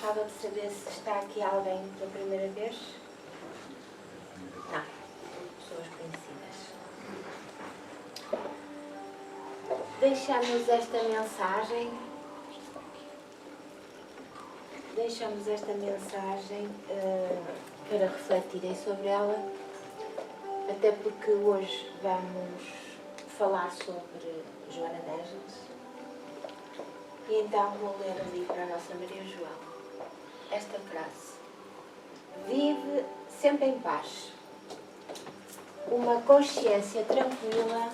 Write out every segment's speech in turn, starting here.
Gostava de saber se está aqui alguém pela primeira vez. Não, pessoas conhecidas. Deixamos esta mensagem. Para refletirem sobre ela, até porque hoje vamos falar sobre Joana de Ângeles. E então vou ler ali para a nossa Maria João esta frase: vive sempre em paz, uma consciência tranquila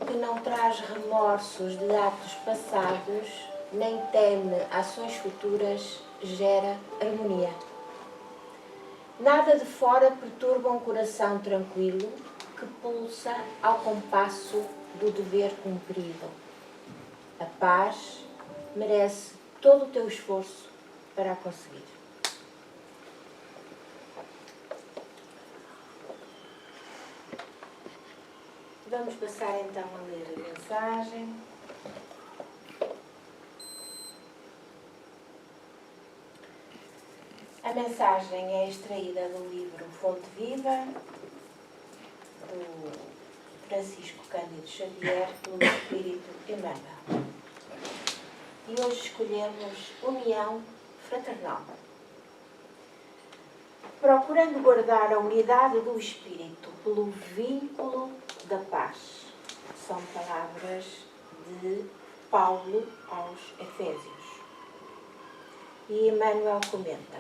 que não traz remorsos de atos passados, nem teme ações futuras, gera harmonia. Nada de fora perturba um coração tranquilo que pulsa ao compasso do dever cumprido. A paz merece todo o teu esforço para a conseguir. Vamos passar então a ler a mensagem. A mensagem é extraída do livro Fonte Viva, do Francisco Cândido Xavier, pelo Espírito Emmanuel. E hoje escolhemos União Fraternal. Procurando guardar a unidade do Espírito pelo vínculo da paz. São palavras de Paulo aos Efésios. E Emmanuel comenta: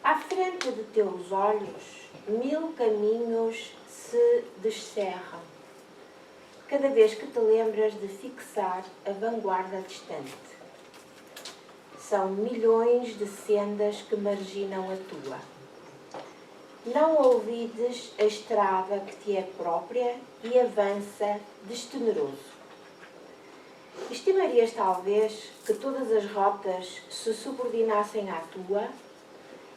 à frente de teus olhos, 1000 caminhos se descerram, cada vez que te lembras de fixar a vanguarda distante. São milhões de sendas que marginam a tua. Não ouvides a estrada que te é própria e avança desteneroso. Estimarias talvez que todas as rotas se subordinassem à tua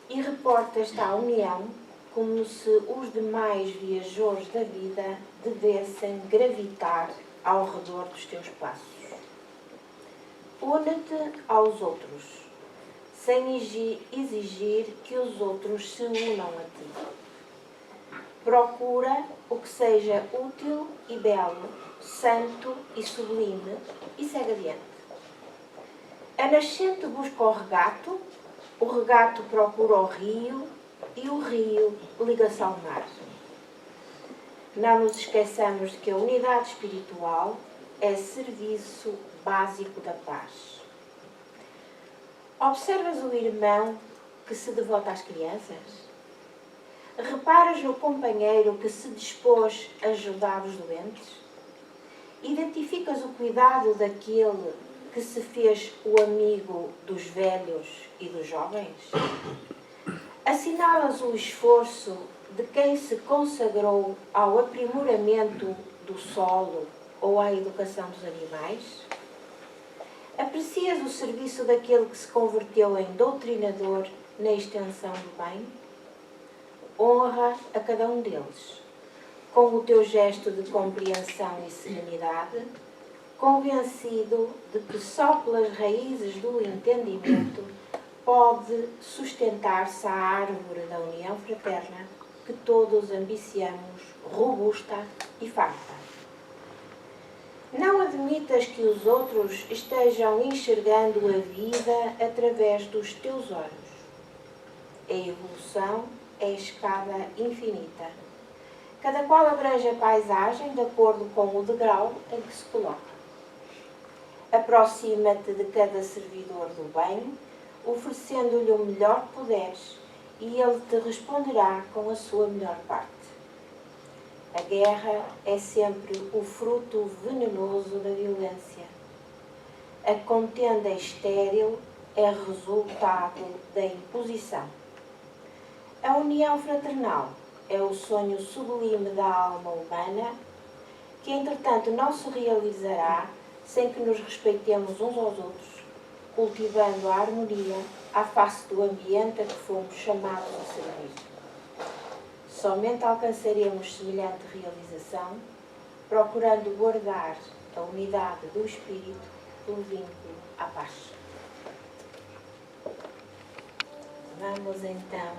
e reportas-te à união como se os demais viajores da vida devessem gravitar ao redor dos teus passos. Une-te aos outros, sem exigir que os outros se unam a ti. Procura o que seja útil e belo, santo e sublime, e segue adiante. A nascente busca o regato procura o rio, e o rio liga-se ao mar. Não nos esqueçamos de que a unidade espiritual é serviço básico da paz. Observas o irmão que se devota às crianças? Reparas no companheiro que se dispôs a ajudar os doentes? Identificas o cuidado daquele que se fez o amigo dos velhos e dos jovens? Assinalas o esforço de quem se consagrou ao aprimoramento do solo ou à educação dos animais? Aprecias o serviço daquele que se converteu em doutrinador na extensão do bem? Honra a cada um deles, com o teu gesto de compreensão e serenidade, convencido de que só pelas raízes do entendimento pode sustentar-se a árvore da união fraterna que todos ambiciamos, robusta e farta. Não admitas que os outros estejam enxergando a vida através dos teus olhos. A evolução é a escada infinita. Cada qual abrange a paisagem de acordo com o degrau em que se coloca. Aproxima-te de cada servidor do bem, oferecendo-lhe o melhor que puderes, e ele te responderá com a sua melhor parte. A guerra é sempre o fruto venenoso da violência. A contenda estéril é resultado da imposição. A união fraternal é o sonho sublime da alma humana, que entretanto não se realizará sem que nos respeitemos uns aos outros, cultivando a harmonia à face do ambiente a que fomos chamados a servir. Somente alcançaremos semelhante realização procurando guardar a unidade do espírito pelo vínculo à paz. Vamos então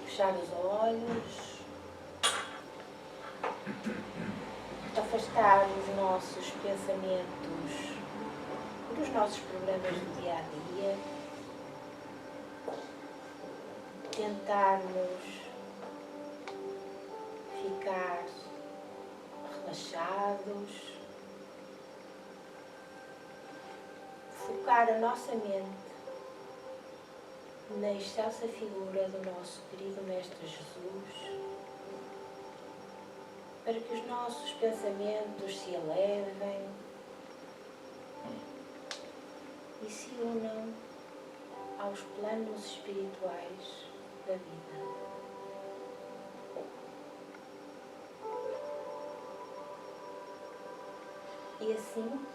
fechar os olhos, afastar os nossos pensamentos dos nossos problemas do dia a dia, tentarmos ficar relaxados, focar a nossa mente na excelsa figura do nosso querido Mestre Jesus, para que os nossos pensamentos se elevem e se unam aos planos espirituais da vida. E assim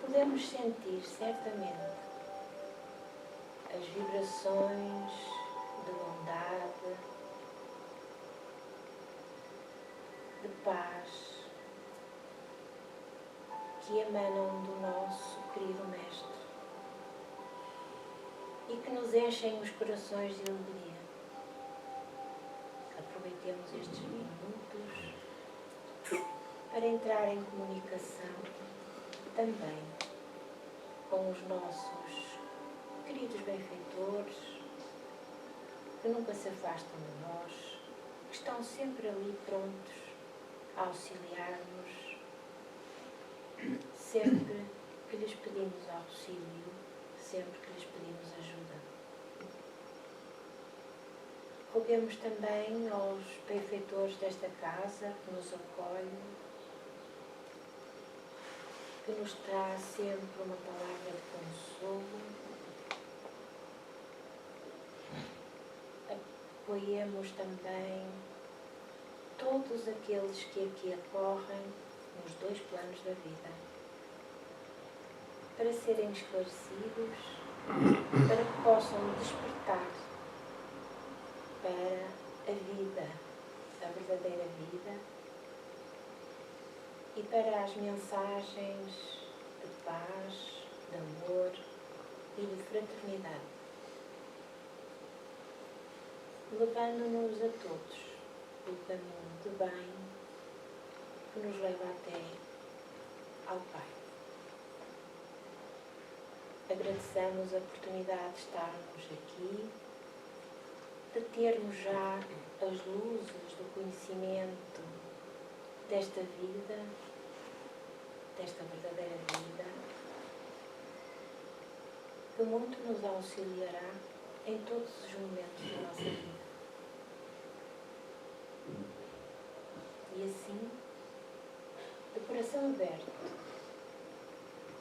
podemos sentir certamente as vibrações de bondade, de paz que emanam do nosso querido Mestre e que nos enchem os corações de alegria. Aproveitemos estes minutos para entrar em comunicação também com os nossos queridos benfeitores, que nunca se afastam de nós, que estão sempre ali prontos a auxiliar-nos, sempre que lhes pedimos auxílio, sempre que lhes pedimos ajuda. Roguemos também aos benfeitores desta casa que nos acolhem, que nos traz sempre uma palavra de consolo. Apoiemos também todos aqueles que aqui ocorrem nos dois planos da vida, para serem esclarecidos, para que possam despertar para a vida, a verdadeira vida, e para as mensagens de paz, de amor e de fraternidade, levando-nos a todos pelo caminho de bem que nos leva até ao Pai. Agradeçamos a oportunidade de estarmos aqui, de termos já as luzes do conhecimento desta vida, desta verdadeira vida, que muito nos auxiliará em todos os momentos da nossa vida. E assim, de coração aberto,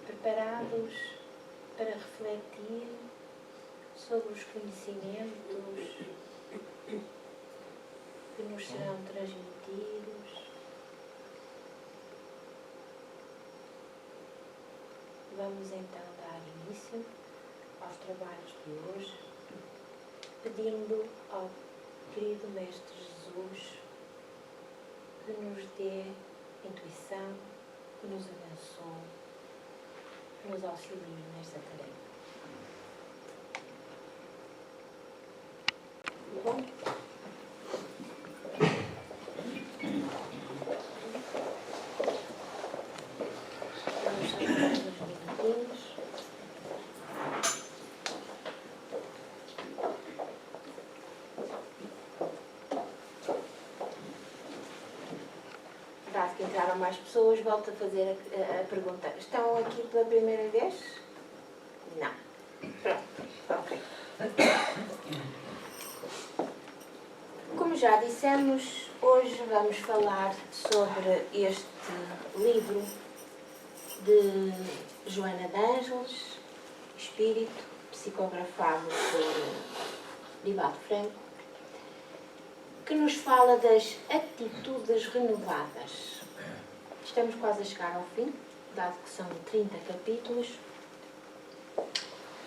preparados para refletir sobre os conhecimentos que nos serão transmitidos, vamos então dar início aos trabalhos de hoje, pedindo ao querido Mestre Jesus que nos dê intuição, que nos abençoe, que nos auxilie nesta tarefa. Bom? Vamos chamar uns minutinhos. Dado que entraram mais pessoas, volto a fazer a pergunta. Estão aqui pela primeira vez? Não. Pronto. Ok. Como já dissemos, hoje vamos falar sobre este livro de Joana de Ângeles, Espírito, psicografado por Divaldo Franco, que nos fala das atitudes renovadas. Estamos quase a chegar ao fim, dado que são 30 capítulos.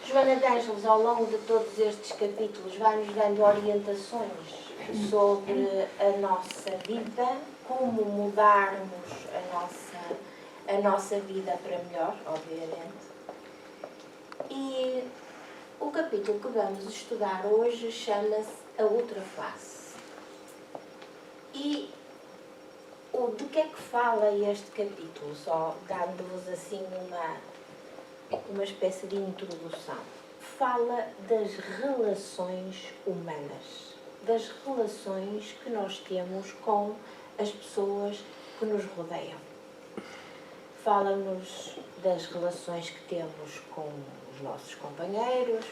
Joana de Ângeles, ao longo de todos estes capítulos, vai-nos dando orientações sobre a nossa vida, como mudarmos a nossa vida para melhor, obviamente. E o capítulo que vamos estudar hoje chama-se A Outra Face. E de que é que fala este capítulo? Só dando-vos assim uma espécie de introdução. Fala das relações humanas, das relações que nós temos com as pessoas que nos rodeiam. Fala-nos das relações que temos com os nossos companheiros,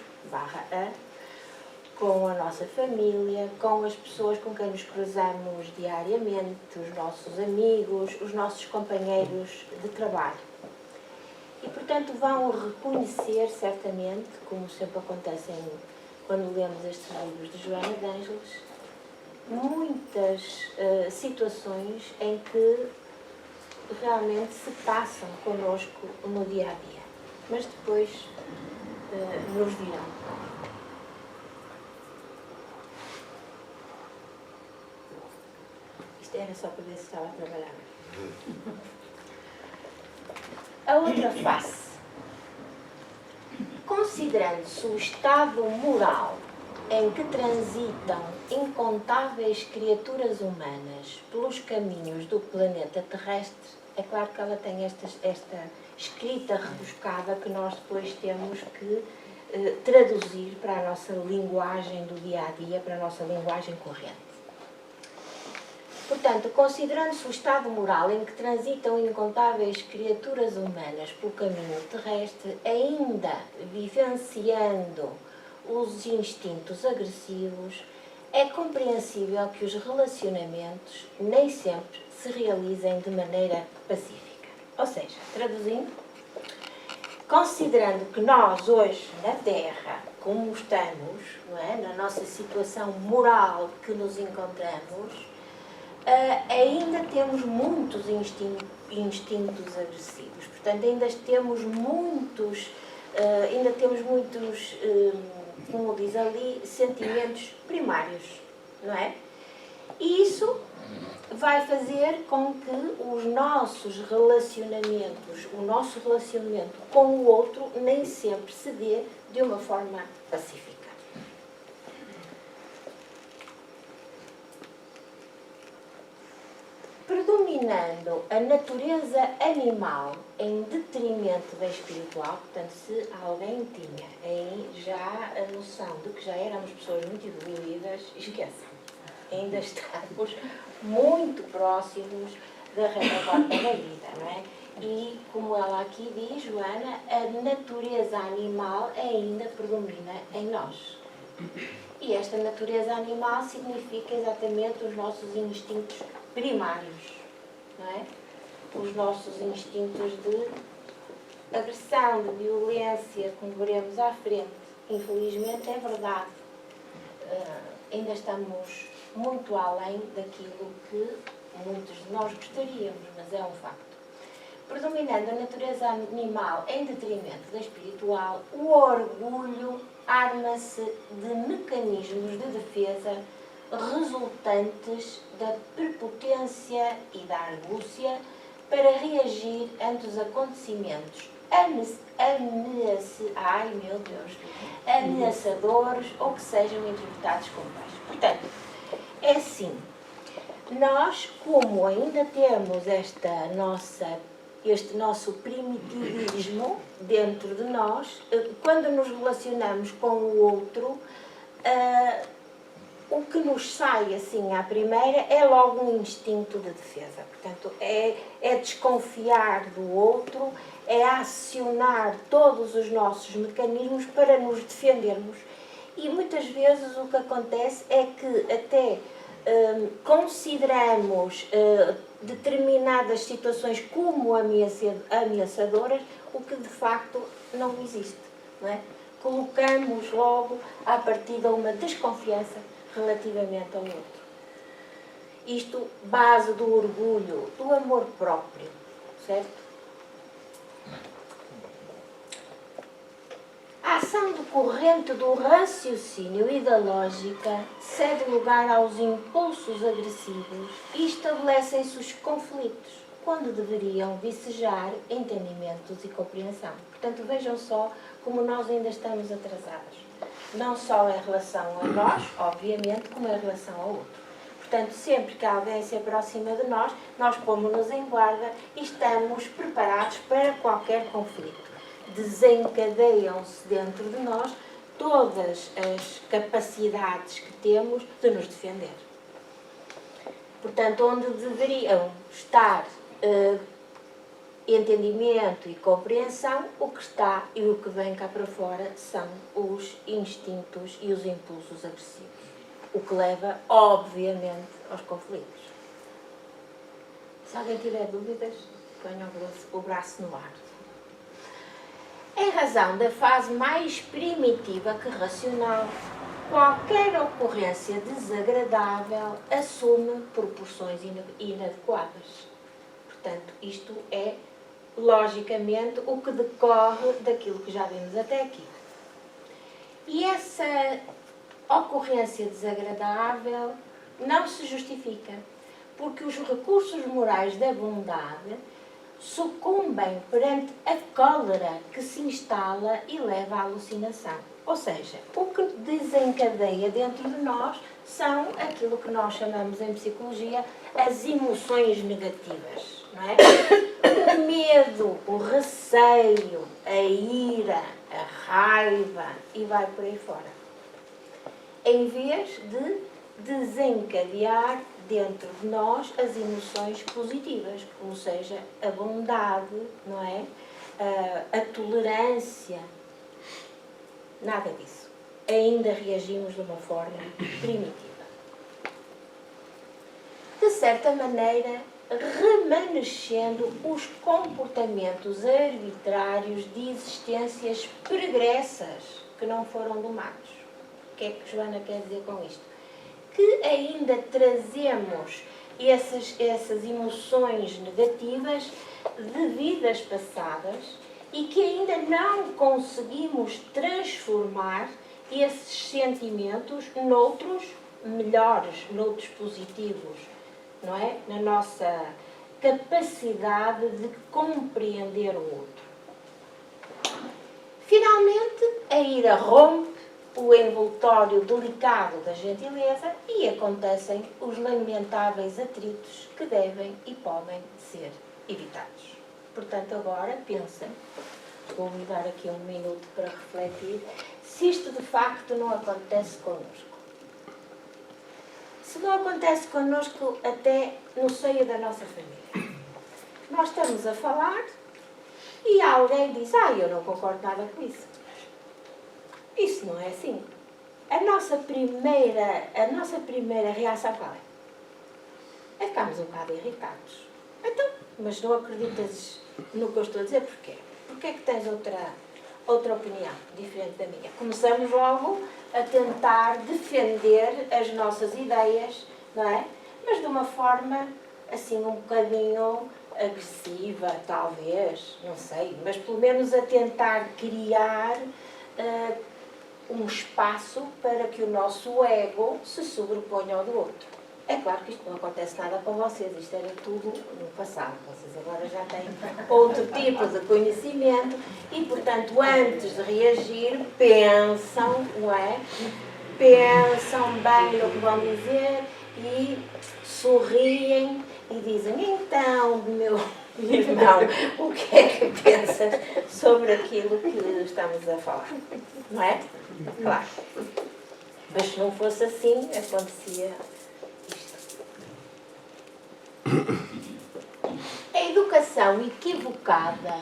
com a nossa família, com as pessoas com quem nos cruzamos diariamente, os nossos amigos, os nossos companheiros de trabalho. E, portanto, vão reconhecer, certamente, como sempre acontece quando lemos estes livros de Joana de Ângeles, muitas situações em que realmente se passam connosco no dia-a-dia. Mas depois nos dirão. Isto era só para ver se estava a trabalhar. A outra face. Considerando-se o estado moral em que transitam incontáveis criaturas humanas pelos caminhos do planeta terrestre, é claro que ela tem esta escrita rebuscada que nós depois temos que traduzir para a nossa linguagem do dia-a-dia, para a nossa linguagem corrente. Portanto, considerando-se o estado moral em que transitam incontáveis criaturas humanas pelo caminho terrestre, ainda vivenciando os instintos agressivos, é compreensível que os relacionamentos nem sempre se realizem de maneira pacífica. Ou seja, traduzindo, considerando que nós hoje na Terra, como estamos, não é? Na nossa situação moral que nos encontramos, ainda temos muitos instintos agressivos. Portanto, ainda temos muitos, como diz ali, sentimentos primários, não é? E isso vai fazer com que os nossos relacionamentos, o nosso relacionamento com o outro, nem sempre se dê de uma forma pacífica. Predominando a natureza animal em detrimento da espiritual, portanto, se alguém tinha aí já a noção de que já éramos pessoas muito evoluídas, esqueçam. Ainda estamos muito próximos da retaguarda da vida, não é? E, como ela aqui diz, Joana, a natureza animal ainda predomina em nós. E esta natureza animal significa exatamente os nossos instintos primários, não é? Os nossos instintos de agressão, de violência, como veremos à frente. Infelizmente é verdade. Ainda estamos muito além daquilo que muitos de nós gostaríamos, mas é um facto. Predominando a natureza animal em detrimento da espiritual, o orgulho arma-se de mecanismos de defesa resultantes da prepotência e da argúcia para reagir ante os acontecimentos ameaçadores ou que sejam interpretados como tais. Portanto, é assim, nós, como ainda temos este nosso primitivismo dentro de nós, quando nos relacionamos com o outro, o que nos sai assim à primeira é logo um instinto de defesa. Portanto, é desconfiar do outro, é acionar todos os nossos mecanismos para nos defendermos. E muitas vezes o que acontece é que até consideramos determinadas situações como ameaçadoras, o que de facto não existe, não é? Colocamos logo à partida uma desconfiança relativamente ao outro. Isto, base do orgulho, do amor próprio, certo? A ação decorrente do raciocínio e da lógica cede lugar aos impulsos agressivos e estabelecem-se os conflitos. quando deveriam vicejar entendimentos e compreensão. Portanto, vejam só como nós ainda estamos atrasados. Não só em relação a nós, obviamente, como em relação ao outro. Portanto, sempre que alguém se aproxima de nós, nós pomos-nos em guarda e estamos preparados para qualquer conflito. Desencadeiam-se dentro de nós todas as capacidades que temos de nos defender. Portanto, onde deveriam estar entendimento e compreensão, o que está e o que vem cá para fora são os instintos e os impulsos agressivos. O que leva, obviamente, aos conflitos. Se alguém tiver dúvidas, ponham o braço no ar. Em razão da fase mais primitiva que racional, qualquer ocorrência desagradável assume proporções inadequadas. Portanto, isto é, logicamente, o que decorre daquilo que já vimos até aqui. E essa ocorrência desagradável não se justifica, porque os recursos morais da bondade sucumbem perante a cólera que se instala e leva à alucinação. Ou seja, o que desencadeia dentro de nós são aquilo que nós chamamos em psicologia as emoções negativas, não é? O medo, o receio, a ira, a raiva e vai por aí fora. Em vez de desencadear dentro de nós as emoções positivas, como seja a bondade, não é? A tolerância. Nada disso. Ainda reagimos de uma forma primitiva. De certa maneira, remanescendo os comportamentos arbitrários de existências pregressas que não foram domados. O que é que Joana quer dizer com isto? Que ainda trazemos essas emoções negativas de vidas passadas e que ainda não conseguimos transformar esses sentimentos noutros melhores, noutros positivos, não é? Na nossa capacidade de compreender o outro. Finalmente, a ira rompe o envoltório delicado da gentileza e acontecem os lamentáveis atritos que devem e podem ser evitados. Portanto, agora pensem, vou-me dar aqui um minuto para refletir, se isto de facto não acontece connosco. Se não acontece connosco até no seio da nossa família. Nós estamos a falar e alguém diz, eu não concordo nada com isso. Isso não é assim. A nossa primeira reação qual é? É ficarmos um bocado irritados. Então, mas não acreditas no que eu estou a dizer, porquê? Porquê é que tens outra opinião diferente da minha? Começamos logo a tentar defender as nossas ideias, não é? Mas de uma forma, assim, um bocadinho agressiva, talvez, não sei, mas pelo menos a tentar criar um espaço para que o nosso ego se sobreponha ao do outro. É claro que isto não acontece nada para vocês, isto era tudo no passado. Vocês agora já têm outro tipo de conhecimento e, portanto, antes de reagir, pensam, não é? Pensam bem no que vão dizer e sorriem e dizem, então, meu irmão, o que é que pensas sobre aquilo que estamos a falar? Não é? Claro. Mas se não fosse assim, acontecia isto. A educação equivocada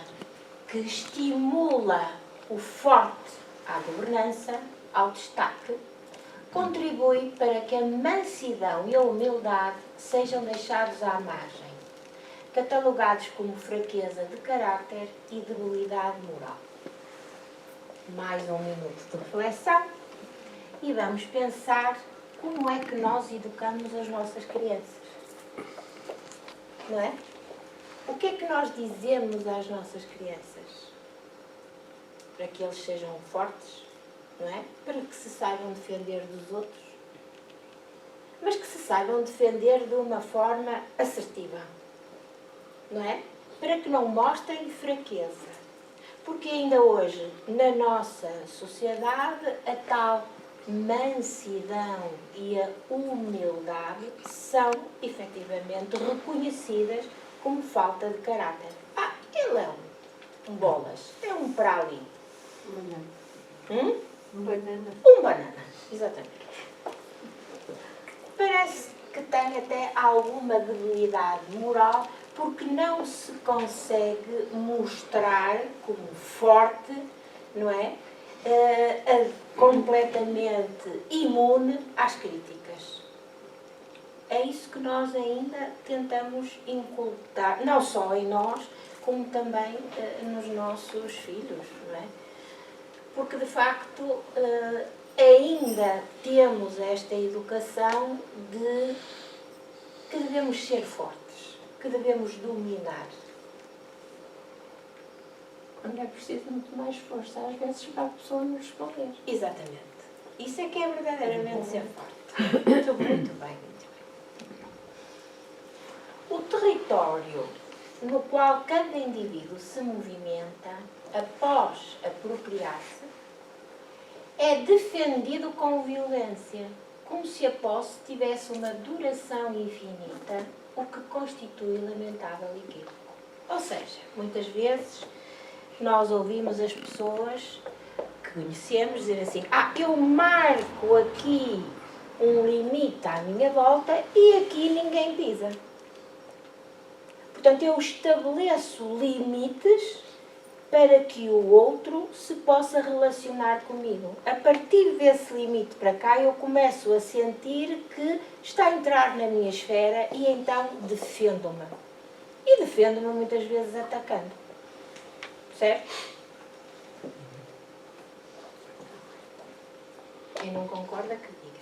que estimula o forte à governança, ao destaque, contribui para que a mansidão e a humildade sejam deixados à margem, catalogados como fraqueza de caráter e debilidade moral. Mais um minuto de reflexão e vamos pensar como é que nós educamos as nossas crianças. Não é? O que é que nós dizemos às nossas crianças? Para que eles sejam fortes, não é? Para que se saibam defender dos outros. Mas que se saibam defender de uma forma assertiva. não é? Para que não mostrem fraqueza. Porque ainda hoje, na nossa sociedade, a tal mansidão e a humildade são efetivamente reconhecidas como falta de caráter. Ah, ele é um bolas, é um para ali. Um banana. Um banana, exatamente. Parece que tem até alguma debilidade moral porque não se consegue mostrar como forte, não é? Completamente imune às críticas. É isso que nós ainda tentamos inculcar, não só em nós, como também nos nossos filhos, não é? Porque, de facto, ainda temos esta educação de que devemos ser fortes, que devemos dominar. Quando é preciso muito mais força, às vezes, para a pessoa nos responder. Exatamente. Isso é que é verdadeiramente ser forte. Muito bem, muito bem. O território no qual cada indivíduo se movimenta após apropriar-se é defendido com violência, como se a posse tivesse uma duração infinita, o que constitui lamentável equívoco. Ou seja, muitas vezes nós ouvimos as pessoas que conhecemos dizer assim: eu marco aqui um limite à minha volta e aqui ninguém pisa. Portanto, eu estabeleço limites para que o outro se possa relacionar comigo. A partir desse limite para cá, eu começo a sentir que está a entrar na minha esfera e então defendo-me. E defendo-me muitas vezes atacando. Certo? Quem não concorda, que diga.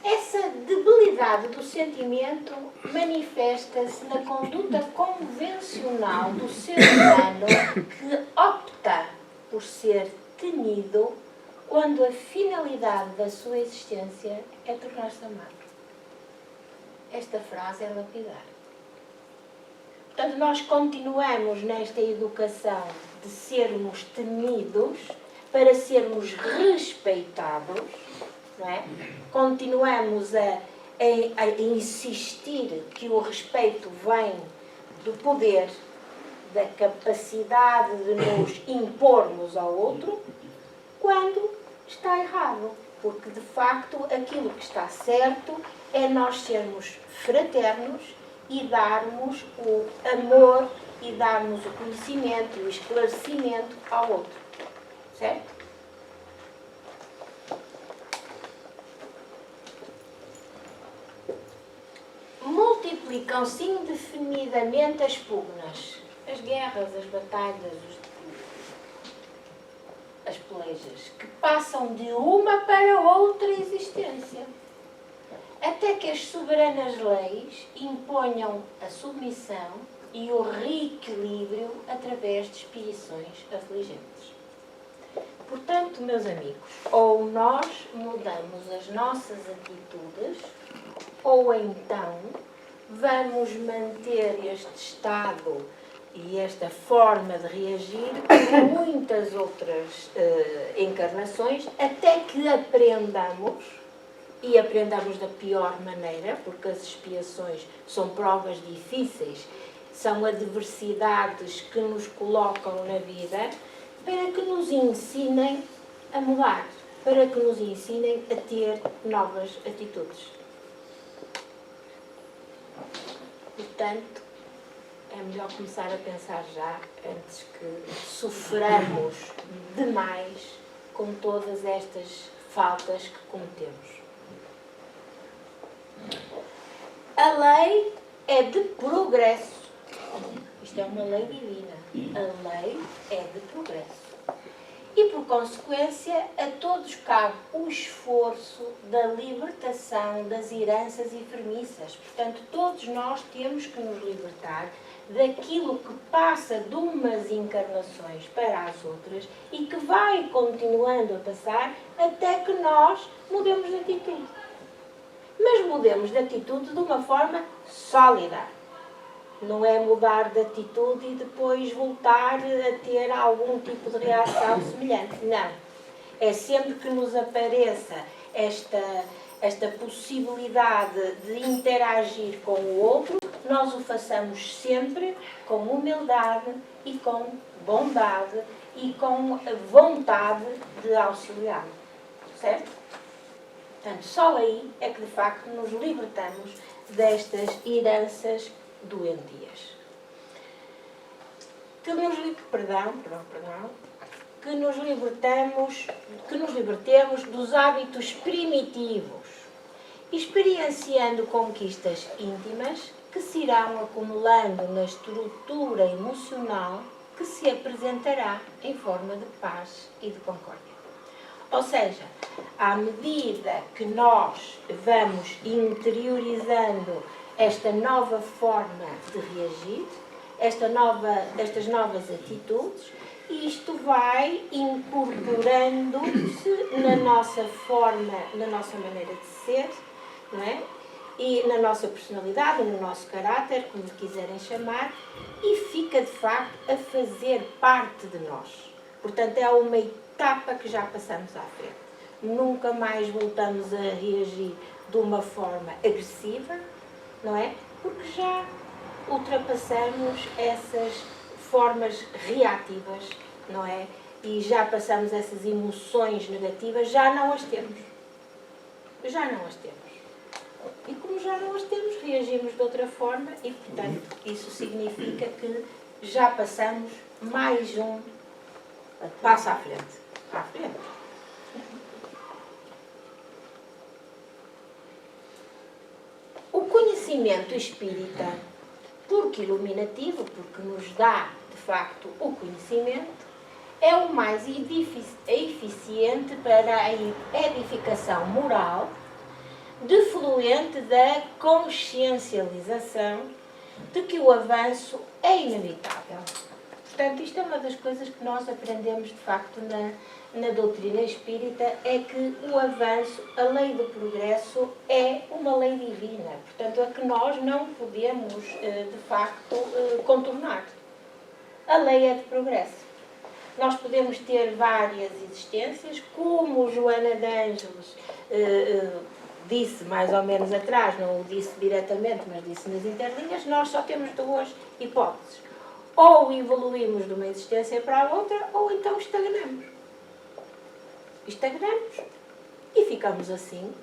Essa debilidade do sentimento manifesta-se na conduta convencional do ser humano que opta por ser temido quando a finalidade da sua existência é tornar-se amado. Esta frase é lapidar. Portanto, nós continuamos nesta educação de sermos temidos para sermos respeitados, não é? Continuamos a insistir que o respeito vem do poder, da capacidade de nos impormos ao outro, quando está errado. Porque, de facto, aquilo que está certo é nós sermos fraternos e darmos o amor e darmos o conhecimento e o esclarecimento ao outro. Certo? Multiplicam-se indefinidamente as pugnas, as guerras, as batalhas, as pelejas, que passam de uma para outra existência, até que as soberanas leis imponham a submissão e o reequilíbrio através de expedições afligentes. Portanto, meus amigos, ou nós mudamos as nossas atitudes, ou então vamos manter este estado e esta forma de reagir com muitas outras encarnações, até que aprendamos, e aprendamos da pior maneira, porque as expiações são provas difíceis, são adversidades que nos colocam na vida, para que nos ensinem a mudar, para que nos ensinem a ter novas atitudes. Portanto, é melhor começar a pensar já, antes que soframos demais com todas estas faltas que cometemos. A lei é de progresso. Isto é uma lei divina. A lei é de progresso. E, por consequência, a todos cabe o esforço da libertação das heranças enfermiças. Portanto, todos nós temos que nos libertar daquilo que passa de umas encarnações para as outras e que vai continuando a passar até que nós mudemos de atitude. Mas mudemos de atitude de uma forma sólida. Não é mudar de atitude e depois voltar a ter algum tipo de reação semelhante. Não. É sempre que nos apareça esta possibilidade de interagir com o outro, nós o façamos sempre com humildade e com bondade e com vontade de auxiliar. Certo? Portanto, só aí é que de facto nos libertamos destas heranças doentias. Que nos libertemos dos hábitos primitivos, experienciando conquistas íntimas que se irão acumulando na estrutura emocional que se apresentará em forma de paz e de concórdia. Ou seja, à medida que nós vamos interiorizando esta nova forma de reagir, estas novas atitudes, isto vai incorporando-se na nossa forma, na nossa maneira de ser, não é? E na nossa personalidade, no nosso caráter, como quiserem chamar, e fica de facto a fazer parte de nós. Portanto, é uma etapa que já passamos à frente. Nunca mais voltamos a reagir de uma forma agressiva, não é? Porque já ultrapassamos essas formas reativas, não é? E já passamos essas emoções negativas, já não as temos. Já não as temos. E como já não as temos, reagimos de outra forma e, portanto, isso significa que já passamos mais um passo à frente. À frente. O conhecimento espírita, porque iluminativo, porque nos dá, de facto, o conhecimento, é o mais eficiente para a edificação moral, defluente da consciencialização de que o avanço é inevitável. Portanto, isto é uma das coisas que nós aprendemos, de facto, na doutrina espírita, é que o avanço, a lei do progresso, é uma lei divina. Portanto, é que nós não podemos, de facto, contornar. A lei é de progresso. Nós podemos ter várias existências, como Joana de Ângeles disse mais ou menos atrás, não o disse diretamente, mas disse nas interlinhas, nós só temos duas hipóteses. Ou evoluímos de uma existência para a outra, ou então estagnamos. Estagnamos e ficamos assim,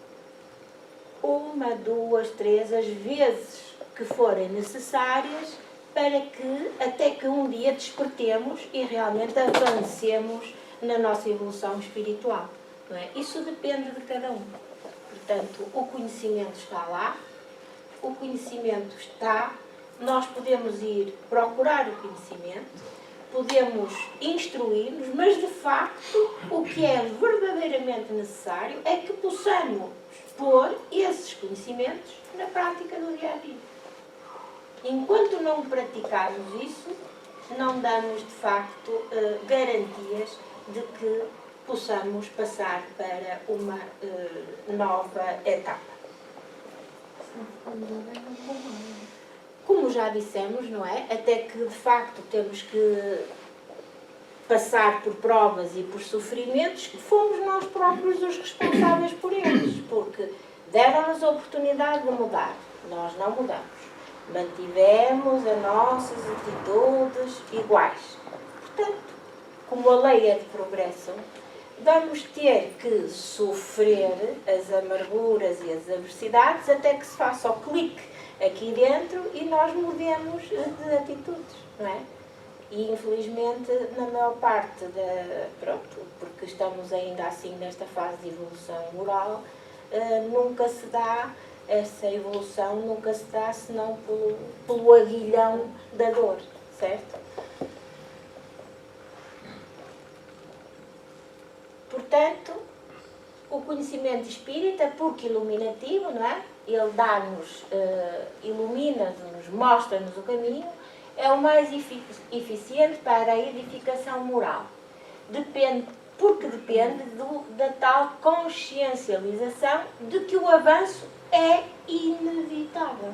uma, duas, três, as vezes que forem necessárias, para que, até que um dia despertemos e realmente avancemos na nossa evolução espiritual. Não é? Isso depende de cada um. Portanto, o conhecimento está lá, o conhecimento está, nós podemos ir procurar o conhecimento, podemos instruir-nos, mas de facto o que é verdadeiramente necessário é que possamos pôr esses conhecimentos na prática do dia a dia. Enquanto não praticarmos isso, não damos de facto garantias de que possamos passar para uma nova etapa. Como já dissemos, não é? Até que de facto temos que passar por provas e por sofrimentos, que fomos nós próprios os responsáveis por eles, porque deram-nos a oportunidade de mudar. Nós não mudamos. Mantivemos as nossas atitudes iguais. Portanto, como a lei é de progresso, vamos ter que sofrer as amarguras e as adversidades até que se faça o clique aqui dentro e nós mudemos de atitudes, não é? E infelizmente, na maior parte pronto, porque estamos ainda assim nesta fase de evolução moral, nunca se dá, essa evolução nunca se dá senão pelo aguilhão da dor, certo? Portanto, o conhecimento espírita, porque iluminativo, não é? Ele dá-nos, ilumina-nos, mostra-nos o caminho, é o mais eficiente para a edificação moral. Depende porque depende da tal consciencialização de que o avanço é inevitável.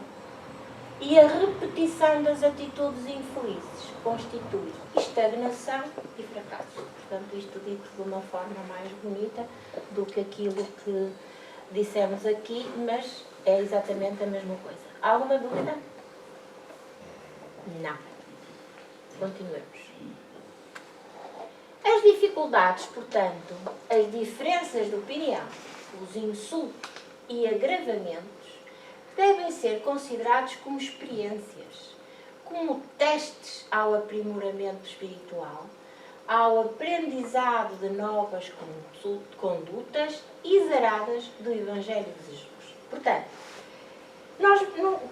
E a repetição das atitudes infelizes constitui estagnação e fracasso. Portanto, isto dito de uma forma mais bonita do que aquilo que dissemos aqui, mas é exatamente a mesma coisa. Alguma dúvida? Não. Continuemos. As dificuldades, portanto, as diferenças de opinião, os insultos e agravamentos devem ser considerados como experiências, como testes ao aprimoramento espiritual, ao aprendizado de novas condutas exaradas do Evangelho de Jesus. Portanto, nós,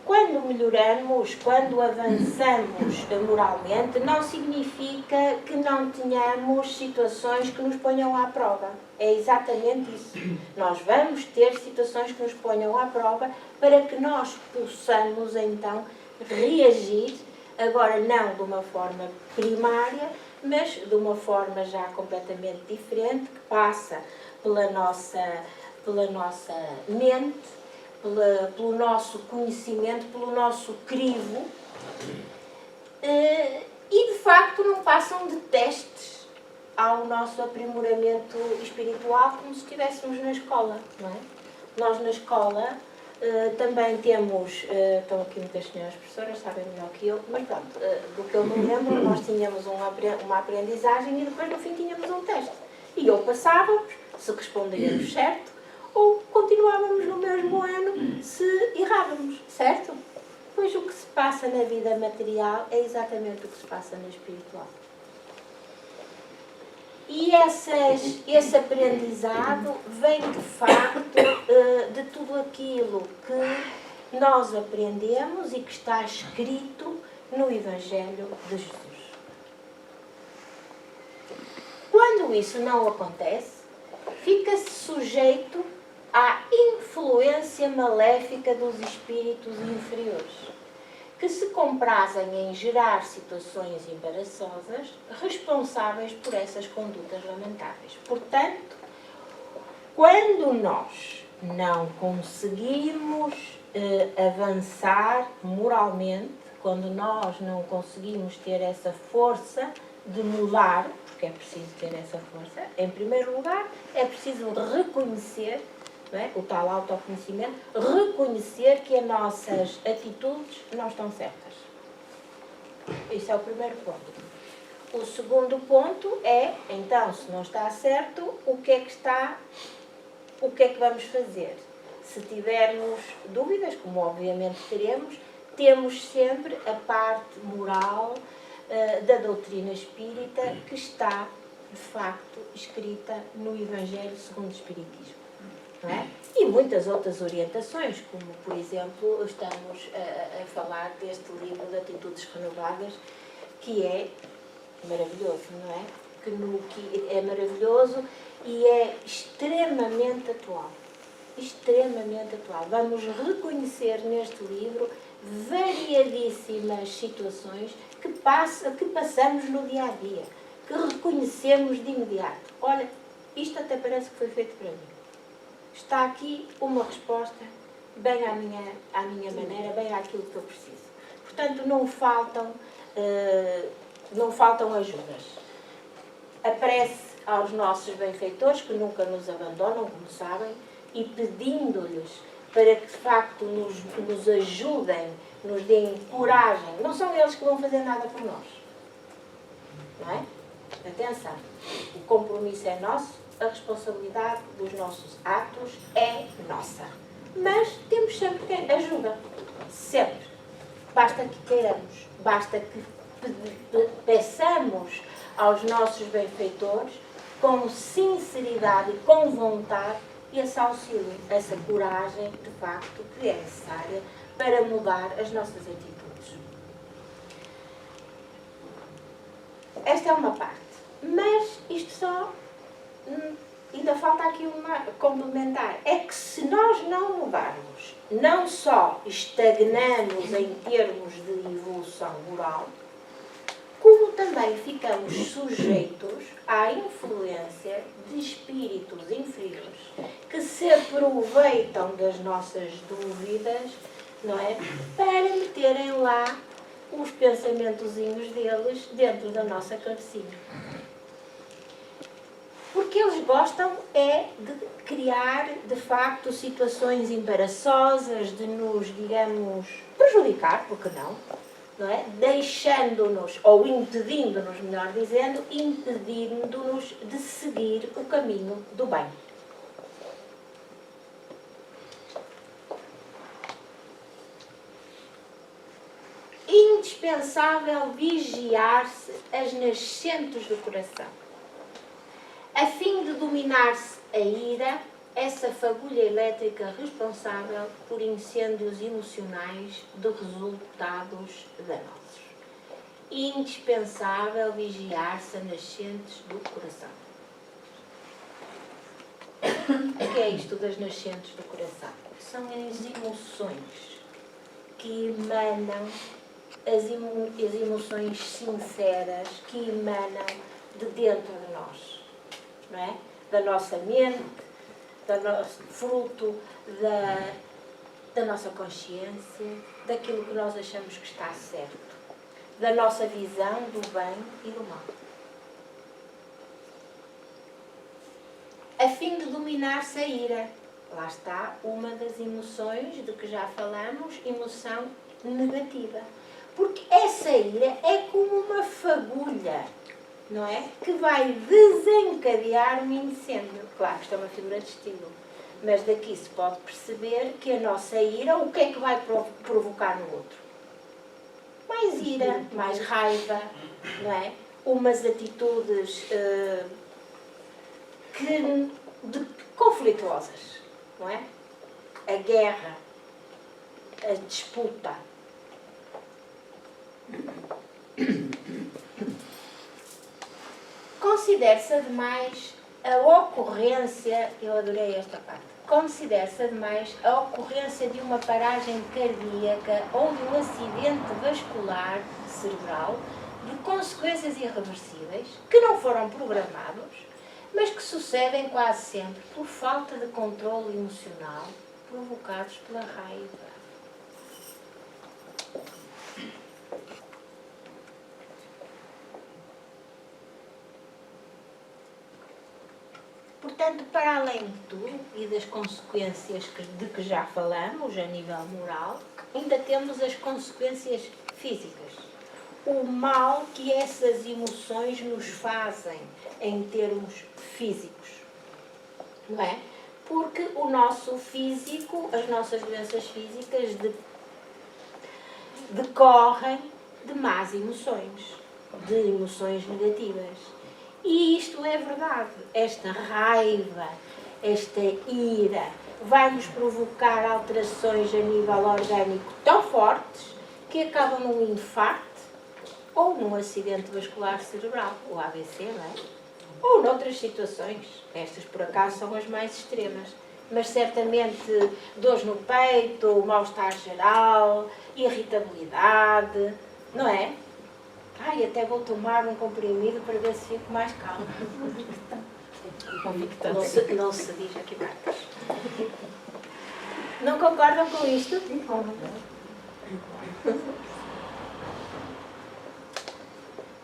quando melhoramos, quando avançamos moralmente, não significa que não tenhamos situações que nos ponham à prova. É exatamente isso. Nós vamos ter situações que nos ponham à prova para que nós possamos, então, reagir, agora não de uma forma primária, mas de uma forma já completamente diferente, que passa pela nossa mente, pelo nosso conhecimento, pelo nosso crivo, e de facto não passam de testes ao nosso aprimoramento espiritual, como se estivéssemos na escola, não é? Nós na escola também temos, estão aqui muitas senhoras professoras, sabem melhor que eu, mas pronto, do que eu me lembro, nós tínhamos uma aprendizagem e depois no fim tínhamos um teste. E ou passávamos, se respondíamos certo, ou continuávamos no mesmo ano se errávamos, certo? Pois o que se passa na vida material é exatamente o que se passa na espiritual. E esse aprendizado vem de facto de tudo aquilo que nós aprendemos e que está escrito no Evangelho de Jesus. Quando isso não acontece, fica-se sujeito à influência maléfica dos espíritos inferiores, que se comprazem em gerar situações embaraçosas responsáveis por essas condutas lamentáveis. Portanto, quando nós não conseguimos avançar moralmente, quando nós não conseguimos ter essa força de mudar, porque é preciso ter essa força, em primeiro lugar, é preciso reconhecer, não é? O tal autoconhecimento, reconhecer que as nossas atitudes não estão certas. Isso é o primeiro ponto. O segundo ponto é, então, se não está certo, o que é que vamos fazer? Se tivermos dúvidas, como obviamente teremos, temos sempre a parte moral da doutrina espírita que está, de facto, escrita no Evangelho segundo o Espiritismo. Não é? E muitas outras orientações, como, por exemplo, estamos a falar deste livro de Atitudes Renovadas, que é maravilhoso, não é? Que é maravilhoso e é extremamente atual. Extremamente atual. Vamos reconhecer neste livro variadíssimas situações que passamos no dia-a-dia, que reconhecemos de imediato. Olha, isto até parece que foi feito para mim. Está aqui uma resposta bem à minha maneira, bem àquilo que eu preciso. Portanto, não faltam ajudas. Aparece aos nossos benfeitores, que nunca nos abandonam, como sabem, e pedindo-lhes para que, de facto, nos ajudem, nos deem coragem. Não são eles que vão fazer nada por nós. Não é? Atenção, o compromisso é nosso, a responsabilidade dos nossos atos é nossa. Mas temos sempre que ajuda. Sempre. Basta que queiramos. Basta que peçamos aos nossos benfeitores com sinceridade e com vontade esse auxílio, essa coragem, de facto, que é necessária para mudar as nossas atitudes. Esta é uma parte. Mas isto só... ainda falta aqui uma complementar. É que se nós não mudarmos, não só estagnamos em termos de evolução moral, como também ficamos sujeitos à influência de espíritos inferiores que se aproveitam das nossas dúvidas, não é? Para meterem lá os pensamentozinhos deles dentro da nossa cabecinha. Porque eles gostam é de criar, de facto, situações embaraçosas, de nos, digamos, prejudicar, porque não é? Deixando-nos, ou impedindo-nos, melhor dizendo, impedindo-nos de seguir o caminho do bem. Indispensável vigiar-se as nascentes do coração, a fim de dominar-se a ira, essa fagulha elétrica responsável por incêndios emocionais de resultados danosos. Indispensável vigiar-se as nascentes do coração. O que é isto das nascentes do coração? São as emoções que emanam, as emoções sinceras que emanam de dentro de nós, não é? Da nossa mente, fruto da nossa consciência, daquilo que nós achamos que está certo, da nossa visão do bem e do mal. A fim de dominar-se a ira. Lá está uma das emoções de que já falamos, emoção negativa. Porque essa ira é como uma fagulha, não é? Que vai desencadear um incêndio. Claro que isto é uma figura de estilo, mas daqui se pode perceber que a nossa ira, o que é que vai provocar no outro? Mais ira, mais raiva, não é? Umas atitudes conflituosas, não é? A guerra, a disputa. Considera-se ademais a ocorrência, eu adorei esta parte, considera-se ademais a ocorrência de uma paragem cardíaca ou de um acidente vascular cerebral de consequências irreversíveis que não foram programados, mas que sucedem quase sempre por falta de controle emocional provocados pela raiva. Portanto, para além de tudo e das consequências de que já falamos a nível moral, ainda temos as consequências físicas. O mal que essas emoções nos fazem em termos físicos, não é? Porque o nosso físico, as nossas doenças físicas decorrem de más emoções, de emoções negativas. E isto é verdade. Esta raiva, esta ira, vai-nos provocar alterações a nível orgânico tão fortes que acabam num infarto ou num acidente vascular cerebral, o AVC, não é? Ou noutras situações. Estas, por acaso, são as mais extremas. Mas certamente dores no peito, mal-estar geral, irritabilidade, não é? Ai, até vou tomar um comprimido para ver se fico mais calma. Não se diz aqui cartas. Não concordam com isto?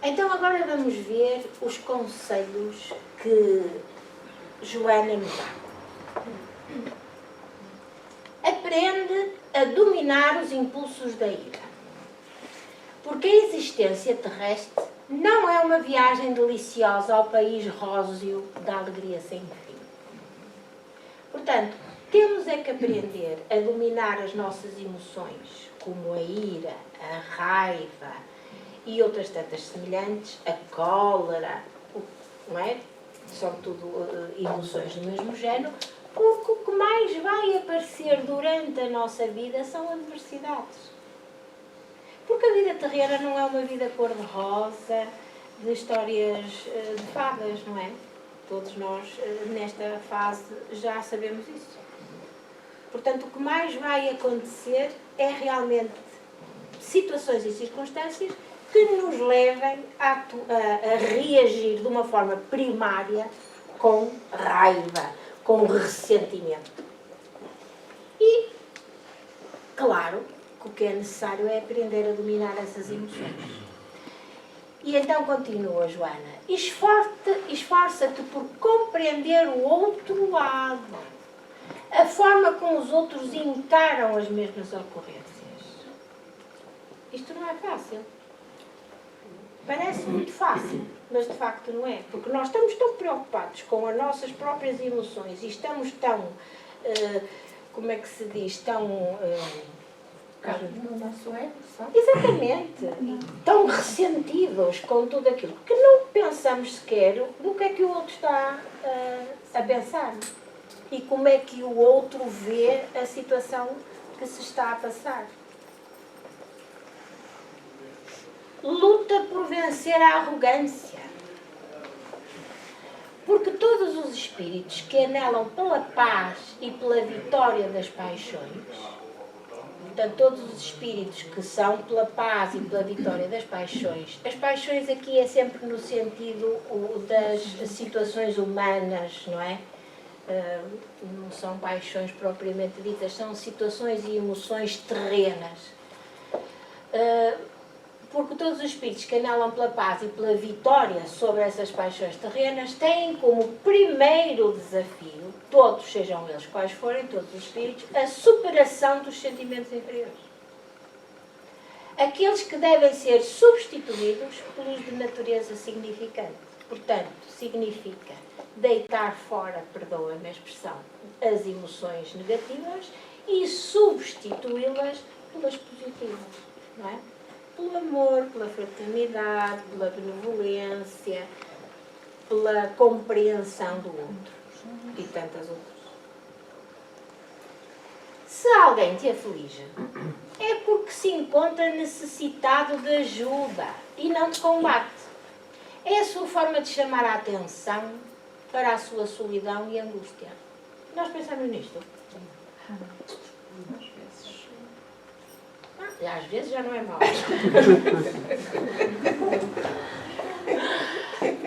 Então agora vamos ver os conselhos que Joana nos dá. Aprende a dominar os impulsos da ira. Porque a existência terrestre não é uma viagem deliciosa ao país róseo da alegria sem fim. Portanto, temos é que aprender a dominar as nossas emoções, como a ira, a raiva e outras tantas semelhantes, a cólera, não é? São tudo emoções do mesmo género, porque o que mais vai aparecer durante a nossa vida são adversidades. Porque a vida terrena não é uma vida cor-de-rosa, de histórias de fadas, não é? Todos nós, nesta fase, já sabemos isso. Portanto, o que mais vai acontecer é realmente situações e circunstâncias que que nos levem a reagir de uma forma primária com raiva, com ressentimento. E, claro, que o que é necessário é aprender a dominar essas emoções. E então continua, Joana. Esforça-te por compreender o outro lado. A forma como os outros encaram as mesmas ocorrências. Isto não é fácil. Parece muito fácil, mas de facto não é. Porque nós estamos tão preocupados com as nossas próprias emoções e estamos tão, como é que se diz, tão... no nosso ego, só. Exatamente. Tão ressentidos com tudo aquilo que não pensamos sequer no que é que o outro está a pensar e como é que o outro vê a situação que se está a passar. Luta por vencer a arrogância. Porque todos os espíritos que anelam pela paz e pela vitória das paixões, portanto, todos os espíritos que são pela paz e pela vitória das paixões, as paixões aqui é sempre no sentido das situações humanas, não é? Não são paixões propriamente ditas, são situações e emoções terrenas. Porque todos os espíritos que anelam pela paz e pela vitória sobre essas paixões terrenas têm como primeiro desafio, todos, sejam eles quais forem, todos os espíritos, a superação dos sentimentos inferiores. Aqueles que devem ser substituídos pelos de natureza significante. Portanto, significa deitar fora, perdoa-me a expressão, as emoções negativas e substituí-las pelas positivas, não é? Pelo amor, pela fraternidade, pela benevolência, pela compreensão do outro e tantas outras. Se alguém te aflige, é porque se encontra necessitado de ajuda e não de combate. É a sua forma de chamar a atenção para a sua solidão e angústia. Nós pensamos nisto? Às vezes já não é mau.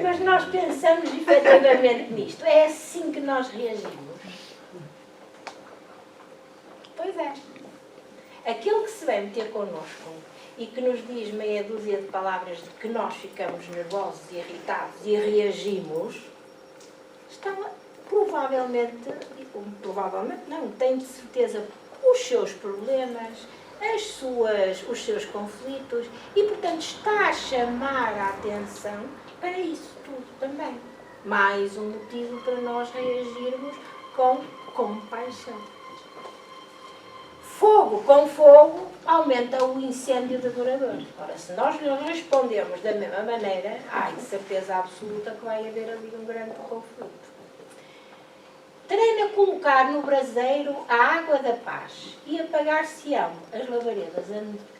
Mas nós pensamos efetivamente nisto. É assim que nós reagimos. Pois é. Aquele que se vem meter connosco e que nos diz meia dúzia de palavras de que nós ficamos nervosos e irritados e reagimos, estão provavelmente não, tem de certeza os seus problemas, os seus conflitos e, portanto, está a chamar a atenção para isso tudo também. Mais um motivo para nós reagirmos com compaixão. Fogo com fogo aumenta o incêndio devorador. Ora, se nós lhe respondemos da mesma maneira, há de certeza absoluta que vai haver ali um grande conflito. Treina a colocar no braseiro a água da paz e apagar-se-ão as lavaredas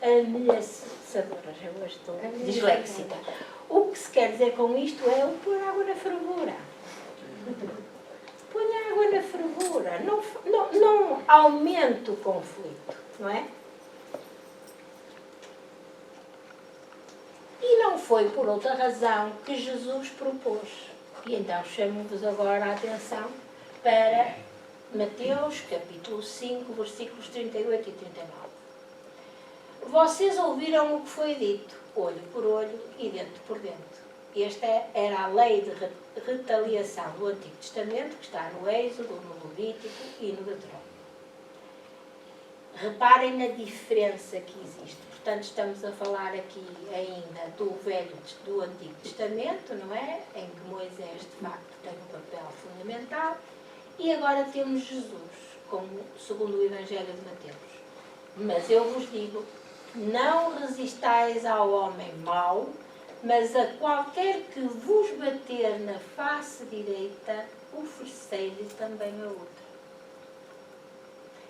ameaçadoras. Eu hoje estou disléxica. O que se quer dizer com isto é o pôr água na fervura. Ponha água na fervura. Não aumente o conflito, não é? E não foi por outra razão que Jesus propôs. E então chamo-vos agora a atenção para Mateus, capítulo 5, versículos 38 e 39. Vocês ouviram o que foi dito, olho por olho e dente por dente. Esta era a lei de retaliação do Antigo Testamento, que está no Êxodo, no Levítico e no Deuteronômio. Reparem na diferença que existe. Portanto, estamos a falar aqui ainda do Antigo Testamento, não é? Em que Moisés, de facto, tem um papel fundamental. E agora temos Jesus, segundo o Evangelho de Mateus. Mas eu vos digo, não resistais ao homem mau, mas a qualquer que vos bater na face direita, oferecei-lhe também a outra.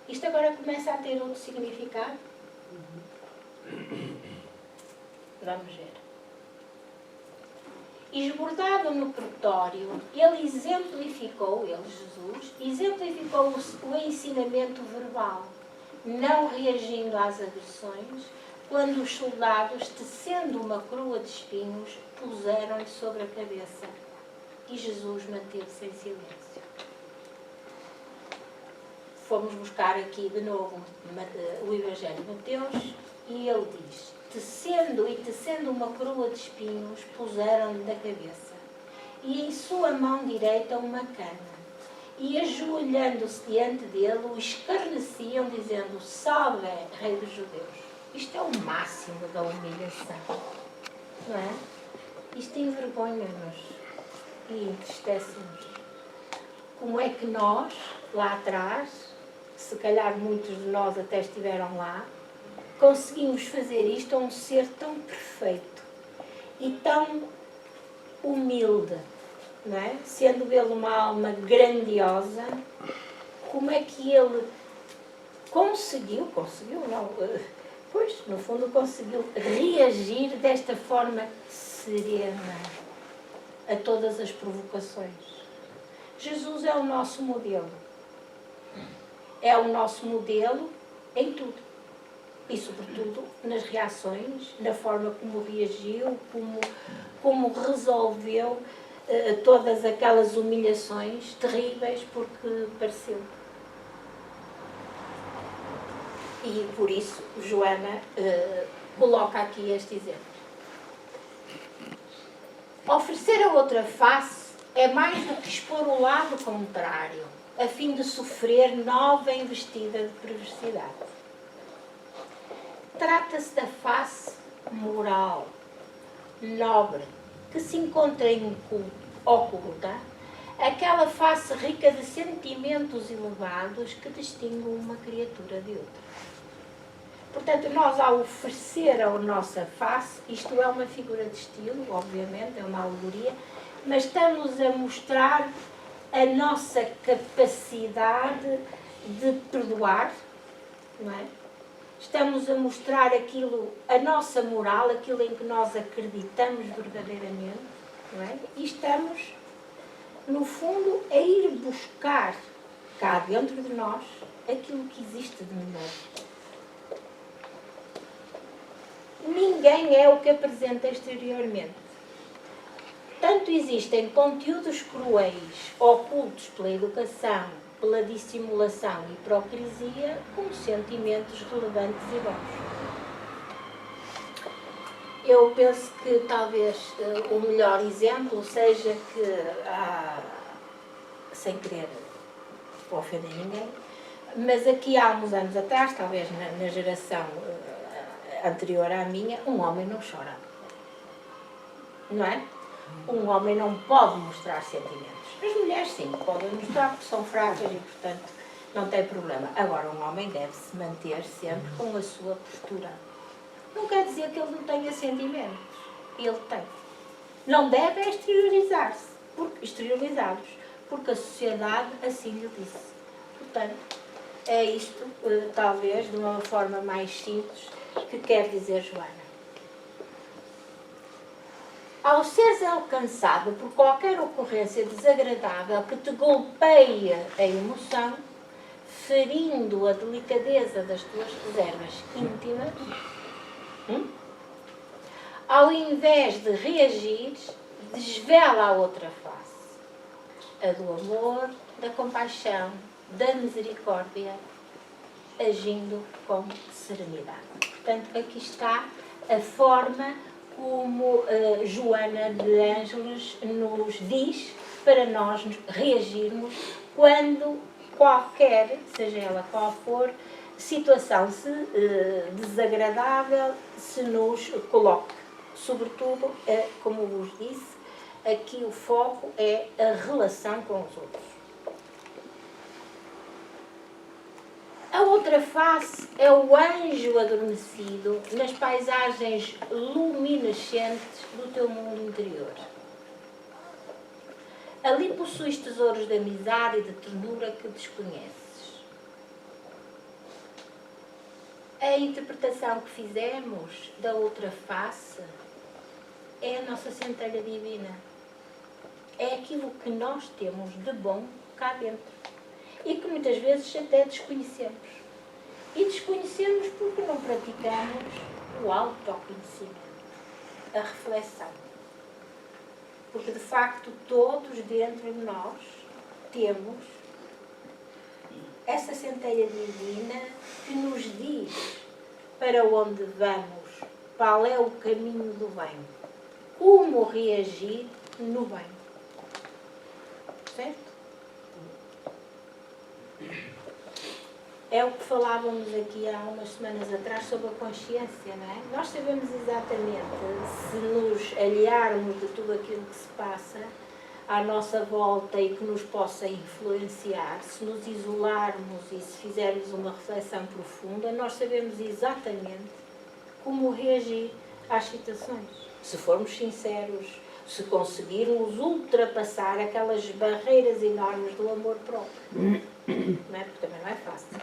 Isto agora começa a ter outro significado? Vamos ver. Esbordado no pretório, Jesus exemplificou o ensinamento verbal, não reagindo às agressões, quando os soldados, tecendo uma coroa de espinhos, puseram-lhe sobre a cabeça. E Jesus manteve-se em silêncio. Fomos buscar aqui de novo o Evangelho de Mateus e ele diz: tecendo uma coroa de espinhos, puseram-lhe na cabeça, e em sua mão direita uma cana. E ajoelhando-se diante dele, o escarneciam, dizendo: salve, Rei dos Judeus. Isto é o máximo da humilhação, não é? Isto envergonha-nos e entristece-nos. Como é que nós, lá atrás, se calhar muitos de nós até estiveram lá, conseguimos fazer isto a um ser tão perfeito e tão humilde, não é? Sendo ele uma alma grandiosa, como é que ele conseguiu não, pois, no fundo conseguiu reagir desta forma serena a todas as provocações. Jesus é o nosso modelo. É o nosso modelo em tudo. E, sobretudo, nas reações, na forma como reagiu, como resolveu todas aquelas humilhações terríveis porque pareceu. E, por isso, Joana coloca aqui este exemplo. Oferecer a outra face é mais do que expor o lado contrário, a fim de sofrer nova investida de perversidade. Trata-se da face moral, nobre, que se encontra oculta, aquela face rica de sentimentos elevados que distingue uma criatura de outra. Portanto, nós, ao oferecer a nossa face, isto é uma figura de estilo, obviamente, é uma alegoria, mas estamos a mostrar a nossa capacidade de perdoar, não é? Estamos a mostrar aquilo, a nossa moral, aquilo em que nós acreditamos verdadeiramente, não é? E estamos, no fundo, a ir buscar cá dentro de nós aquilo que existe de melhor. Ninguém é o que apresenta exteriormente. Tanto existem conteúdos cruéis, ocultos pela educação, pela dissimulação e hipocrisia, como sentimentos relevantes e bons. Eu penso que talvez o melhor exemplo seja que sem querer ofender ninguém, mas aqui há uns anos atrás, talvez na geração anterior à minha, um homem não chora. Não é? Um homem não pode mostrar sentimentos. As mulheres sim, podem mostrar porque são frágeis e, portanto, não tem problema. Agora, um homem deve se manter sempre com a sua postura. Não quer dizer que ele não tenha sentimentos. Ele tem. Não deve exteriorizar-se, exteriorizá-los, porque a sociedade assim lhe disse. Portanto, é isto, talvez, de uma forma mais simples, que quer dizer Joana. Ao seres alcançado por qualquer ocorrência desagradável que te golpeia a emoção, ferindo a delicadeza das tuas reservas íntimas, ao invés de reagir, desvela a outra face, a do amor, da compaixão, da misericórdia, agindo com serenidade. Portanto, aqui está a forma como Joana de Ângeles nos diz para nós reagirmos quando qualquer, seja ela qual for, situação desagradável se nos coloque. Sobretudo, como vos disse, aqui o foco é a relação com os outros. A outra face é o anjo adormecido nas paisagens luminescentes do teu mundo interior. Ali possuis tesouros de amizade e de ternura que desconheces. A interpretação que fizemos da outra face é a nossa centelha divina. É aquilo que nós temos de bom cá dentro. E que muitas vezes até desconhecemos. E desconhecemos porque não praticamos o autoconhecimento, a reflexão. Porque, de facto, todos dentro de nós temos essa centelha divina que nos diz para onde vamos, qual é o caminho do bem, como reagir no bem. Certo? É o que falávamos aqui há umas semanas atrás sobre a consciência, não é? Nós sabemos exatamente, se nos aliarmos de tudo aquilo que se passa à nossa volta e que nos possa influenciar, se nos isolarmos e se fizermos uma reflexão profunda, nós sabemos exatamente como reagir às situações. Se formos sinceros, se conseguirmos ultrapassar aquelas barreiras enormes do amor próprio. Não é? Porque também não é fácil.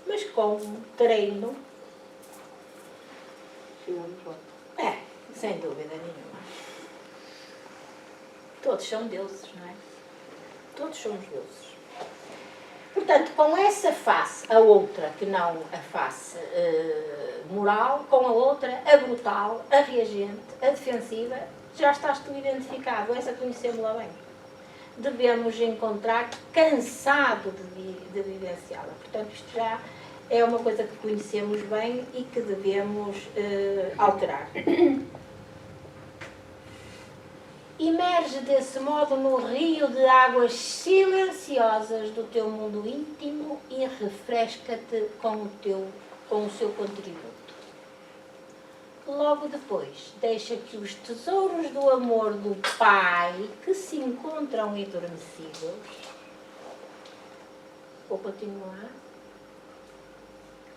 Mas com treino, sem dúvida nenhuma. Todos são deuses, não é? Todos somos deuses. Portanto, com essa face, a outra, que não a face moral, com a outra, a brutal, a reagente, a defensiva, já estás tu identificado, és a conhecê-la bem. Devemos encontrar cansado de vivenciá-la. Portanto, isto já é uma coisa que conhecemos bem e que devemos alterar. Imerge desse modo no rio de águas silenciosas do teu mundo íntimo e refresca-te com o seu contributo. Logo depois, deixa que os tesouros do amor do Pai, que se encontram adormecidos, vou continuar,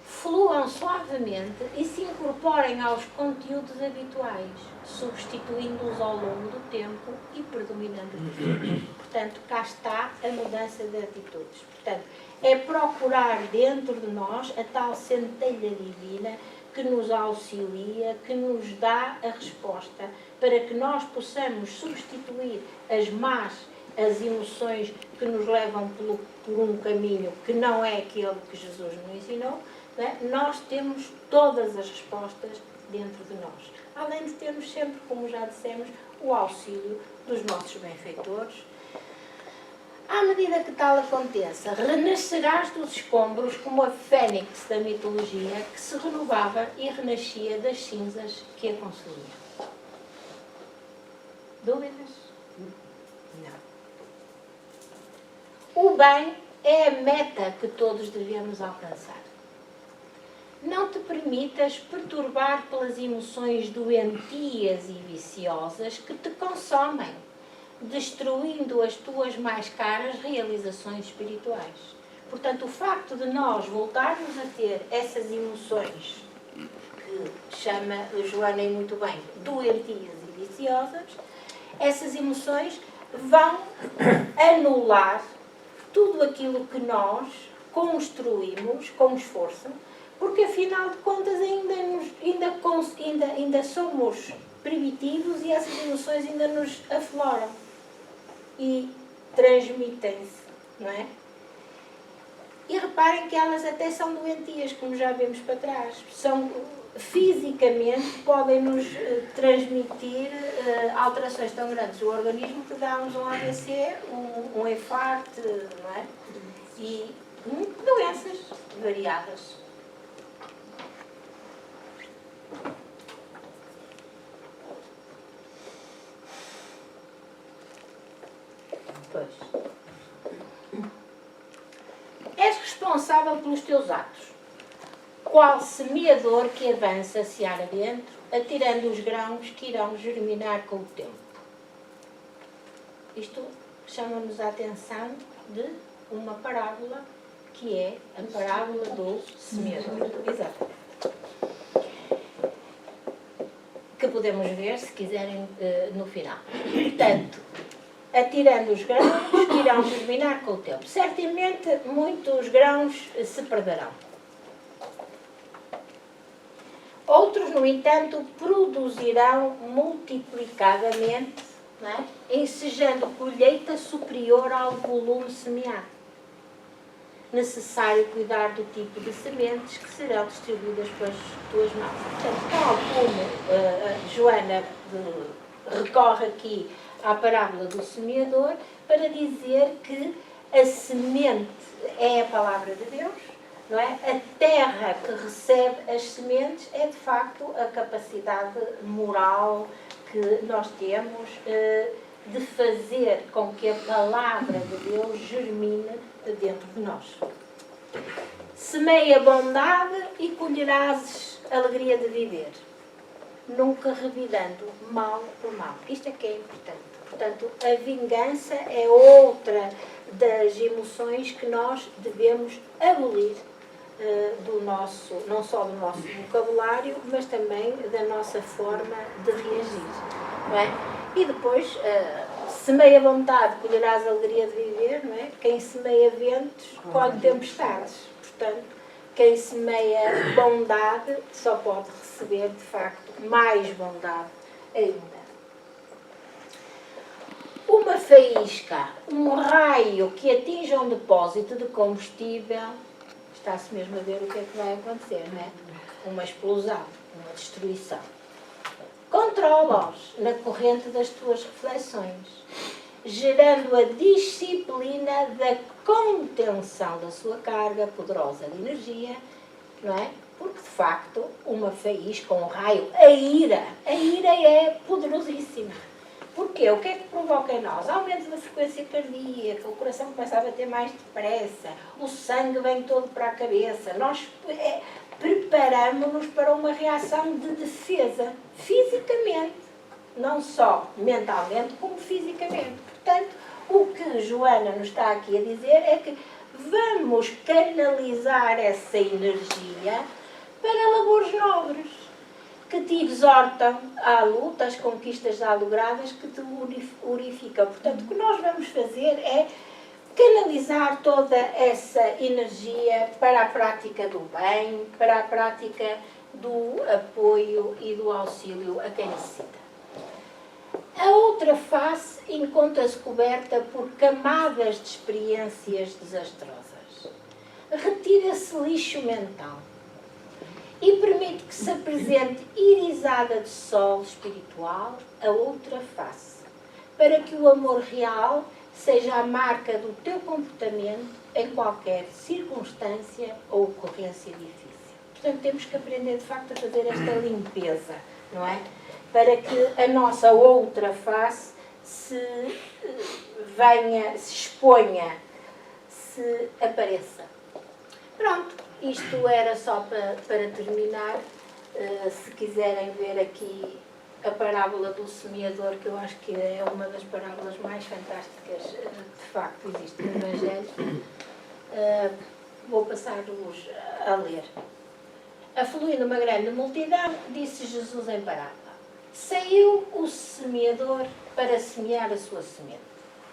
fluam suavemente e se incorporem aos conteúdos habituais, substituindo-os ao longo do tempo e predominando de. Portanto, cá está a mudança de atitudes. Portanto, é procurar dentro de nós a tal centelha divina que nos auxilia, que nos dá a resposta para que nós possamos substituir as emoções que nos levam por um caminho que não é aquele que Jesus nos ensinou. Não é? Nós temos todas as respostas dentro de nós. Além de termos sempre, como já dissemos, o auxílio dos nossos benfeitores. À medida que tal aconteça, renascerás dos escombros como a fênix da mitologia que se renovava e renascia das cinzas que a consumiam. Dúvidas? Não. O bem é a meta que todos devemos alcançar. Não te permitas perturbar pelas emoções doentias e viciosas que te consomem, destruindo as tuas mais caras realizações espirituais. Portanto, o facto de nós voltarmos a ter essas emoções, que chama a Joana muito bem, doentias e viciosas, essas emoções vão anular tudo aquilo que nós construímos com esforço, porque afinal de contas ainda somos primitivos e essas emoções ainda nos afloram e transmitem-se, não é? E reparem que elas até são doentias, como já vimos para trás. Fisicamente podem nos transmitir alterações tão grandes do organismo que dá-nos um AVC, um infarto, não é? E doenças variadas. Pois. És responsável pelos teus atos, qual semeador que avança-se ar adentro, atirando os grãos que irão germinar com o tempo. Isto chama-nos a atenção de uma parábola, que é a parábola do semeador. Exatamente. Que podemos ver, se quiserem, no final. Portanto, atirando os grãos que irão germinar com o tempo. Certamente, muitos grãos se perderão. Outros, no entanto, produzirão multiplicadamente, não é? Ensejando colheita superior ao volume semeado. necessário cuidar do tipo de sementes que serão distribuídas pelas tuas mãos. Portanto, tal como Joana recorre aqui à parábola do semeador para dizer que a semente é a palavra de Deus, não é? A terra que recebe as sementes é, de facto, a capacidade moral que nós temos de fazer com que a palavra de Deus germine dentro de nós. Semeia bondade e colherás alegria de viver, nunca revidando mal por mal. Isto é que é importante. Portanto, a vingança é outra das emoções que nós devemos abolir do nosso, não só do nosso vocabulário, mas também da nossa forma de reagir. Não é? E depois, semeia vontade, colherás a alegria de viver, não é? Quem semeia ventos, colhe tempestades. Portanto, quem semeia bondade só pode receber, de facto, mais bondade ainda. Uma faísca, um raio que atinja um depósito de combustível, está-se mesmo a ver o que é que vai acontecer, não é? Uma explosão, uma destruição. Controla-os na corrente das tuas reflexões, gerando a disciplina da contenção da sua carga poderosa de energia, não é? Porque, de facto, uma faísca, um raio, a ira é poderosíssima. Porquê? O que é que provoca em nós? Aumento da frequência cardíaca, o coração começa a bater mais depressa, o sangue vem todo para a cabeça. Nós preparamos-nos para uma reação de defesa, fisicamente, não só mentalmente, como fisicamente. Portanto, o que Joana nos está aqui a dizer é que vamos canalizar essa energia para labores nobres, que te exortam à luta, às conquistas já logradas, que te purificam. Portanto, o que nós vamos fazer é canalizar toda essa energia para a prática do bem, para a prática do apoio e do auxílio a quem necessita. A outra face encontra-se coberta por camadas de experiências desastrosas. Retira-se lixo mental e permite que se apresente irisada de sol espiritual a outra face, para que o amor real seja a marca do teu comportamento em qualquer circunstância ou ocorrência difícil. Portanto, temos que aprender, de facto, a fazer esta limpeza, não é? Para que a nossa outra face se venha, se exponha, se apareça. Pronto. Isto era só para terminar. Se quiserem ver aqui a parábola do semeador, que eu acho que é uma das parábolas mais fantásticas de facto existe no Evangelho, vou passar-vos a ler. Afluindo uma grande multidão, disse Jesus em parábola: saiu o semeador para semear a sua semente.